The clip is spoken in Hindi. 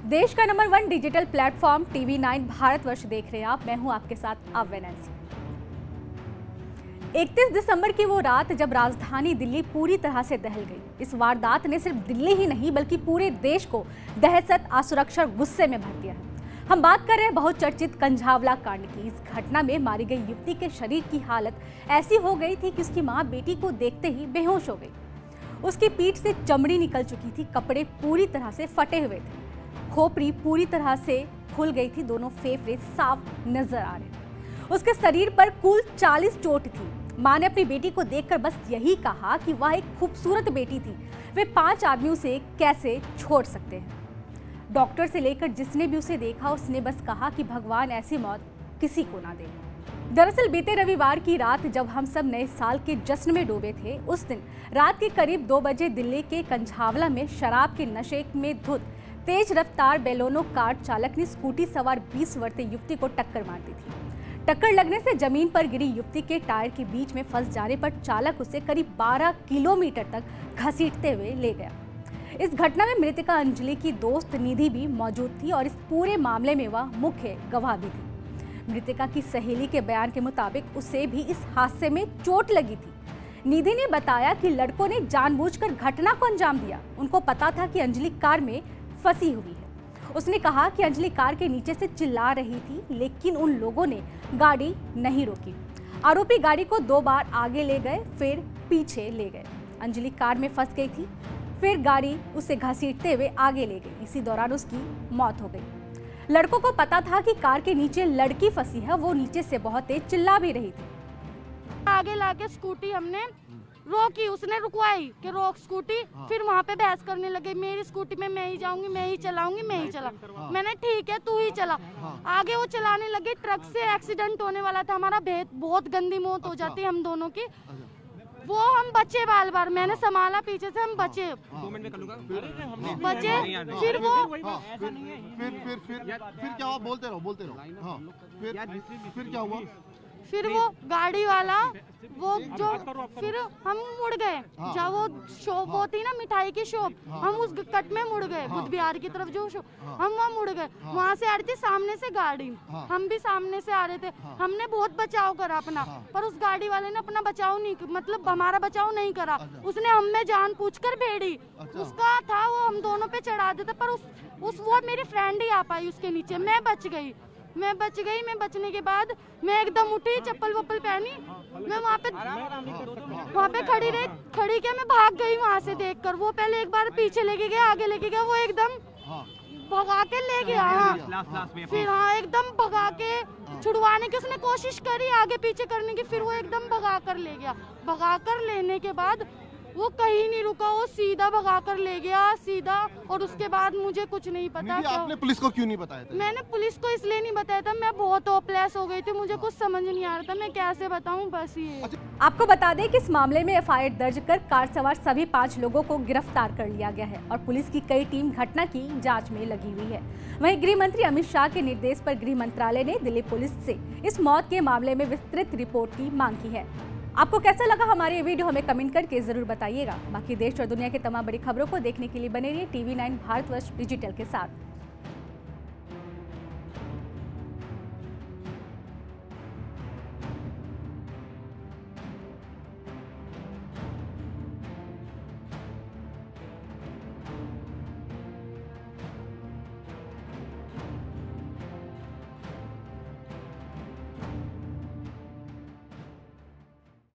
देश का number 1 digital platform TV 9 Bharatvarsh देख रहे हैं आप। मैं हूं आपके साथ अब नैंसी। 31 दिसंबर की वो रात जब राजधानी दिल्ली पूरी तरह से दहल गई। इस वारदात ने सिर्फ दिल्ली ही नहीं बल्कि पूरे देश को दहशत, असुरक्षा और गुस्से में भर दिया है। हम बात कर रहे हैं बहुचर्चित कंझावला कांड की। इस घटना में मारी गई युवती के शरीर की हालत ऐसी हो गई थी कि उसकी मां बेटी को देखते ही बेहोश हो गई। उसकी पीठ से चमड़ी निकल चुकी थी, कपड़े पूरी तरह से फटे हुए थे, खोपड़ी पूरी तरह से खुल गई थी, दोनों फेफड़े साफ नजर आ रहे थे। उसके शरीर पर कुल 40 चोट थी। मां ने अपनी बेटी को देखकर बस यही कहा कि वह एक खूबसूरत बेटी थी, वे 5 आदमियों से कैसे छोड़ सकते हैं। डॉक्टर से लेकर जिसने भी उसे देखा उसने बस कहा कि भगवान ऐसी मौत किसी को ना दे। दरअसल बीते रविवार की रात जब हम सब नए साल के जश्न में डूबे थे, उस दिन रात के करीब 2 बजे दिल्ली के कंझावला में शराब के नशे में धुत तेज रफ्तार बेलोनो कार चालक ने स्कूटी सवार 20 वर्षीय युवती को टक्कर मार दी थी। टक्कर लगने से जमीन पर गिरी युवती के टायर के बीच में फंस जाने पर चालक उसे करीब 12 किलोमीटर तक घसीटते हुए ले गया। इस घटना में मृतका अंजलि की दोस्त निधि भी मौजूद थी और इस पूरे मामले में वह मुख्य गवाह भी थी। मृतका की सहेली के बयान के मुताबिक उसे भी इस हादसे में चोट लगी थी। निधि ने बताया कि लड़कों ने जानबूझकर घटना को अंजाम दिया। उनको पता था कि अंजलि कार में फंसी हुई है। उसने कहा कि अंजलि कार के नीचे से चिल्ला रही थी, लेकिन उन लोगों ने गाड़ी नहीं रोकी। आरोपी गाड़ी को 2 बार आगे ले गए, फिर पीछे ले गए। अंजलि कार में फंस गई थी, फिर गाड़ी उसे घसीटते हुए आगे ले गई। इसी दौरान उसकी मौत हो गई। लड़कों को पता था कि कार के नीचे लड़की फंसी है, वो नीचे से बहुत तेज चिल्ला भी रही थी। आगे लाके स्कूटी हमने रोकी, उसने रुकवाई कि रोक स्कूटी। फिर वहाँ पे बहस करने लगे, मेरी स्कूटी में मैं ही जाऊंगी, मैं ही चलाऊंगी, मैं ही चला। मैंने ठीक है तू ही चला। आगे वो चलाने लगे, ट्रक से एक्सीडेंट होने वाला था हमारा, बहुत गंदी मौत हो जाती हम दोनों की। वो हम बचे बाल बार, मैंने संभाला पीछे से, हम बचे बचे। फिर वो फिर क्या हुआ? बोलते रहो। हाँ, फिर क्या हुआ? फिर वो गाड़ी वाला वो जो फिर हम मुड़ गए। जब वो शॉप होती ना मिठाई की शॉप, हम उस कट में मुड़ गए, बुद्ध बिहार की तरफ जो शॉप, हम वहाँ मुड़ गए। वहाँ से आ रही थी सामने से गाड़ी, हम भी सामने से आ रहे थे। हमने बहुत बचाव करा अपना, पर उस गाड़ी वाले ने अपना बचाव नहीं, मतलब हमारा बचाव नहीं करा। उसने हमें जानबूझकर भेड़ी, उसका था वो हम दोनों पे चढ़ा देते, पर वो मेरी फ्रेंड ही आ पाई उसके नीचे। मैं बच गई। मैं बचने के बाद मैं एकदम उठी, चप्पल वप्पल पहनी, मैं वहाँ पे खड़ी क्या मैं भाग गई वहाँ से देखकर। वो पहले एक बार पीछे लेके गया, आगे लेके गया, वो एकदम भगा के ले गया। फिर एकदम भगा के छुड़वाने की उसने कोशिश करी, आगे पीछे करने की, फिर वो एकदम भगा कर ले गया। भगा कर लेने के बाद वो कहीं नहीं रुका, वो सीधा भगा कर ले गया सीधा। और उसके बाद मुझे कुछ नहीं पता। आपने पुलिस को क्यों नहीं बताया था? मैंने पुलिस को इसलिए नहीं बताया था, मैं बहुत होपलेस हो गई थी, मुझे कुछ समझ नहीं आ रहा था मैं कैसे बताऊं, बस ये। आपको बता दें कि इस मामले में FIR दर्ज कर कार सवार सभी 5 लोगों को गिरफ्तार कर लिया गया है और पुलिस की कई टीम घटना की जांच में लगी हुई है। वहीं गृह मंत्री अमित शाह के निर्देश पर गृह मंत्रालय ने दिल्ली पुलिस से इस मौत के मामले में विस्तृत रिपोर्ट की मांग की है। आपको कैसा लगा हमारे ये वीडियो, हमें कमेंट करके जरूर बताइएगा। बाकी देश और दुनिया की तमाम बड़ी खबरों को देखने के लिए बने रहिए टीवी 9 भारतवर्ष डिजिटल के साथ।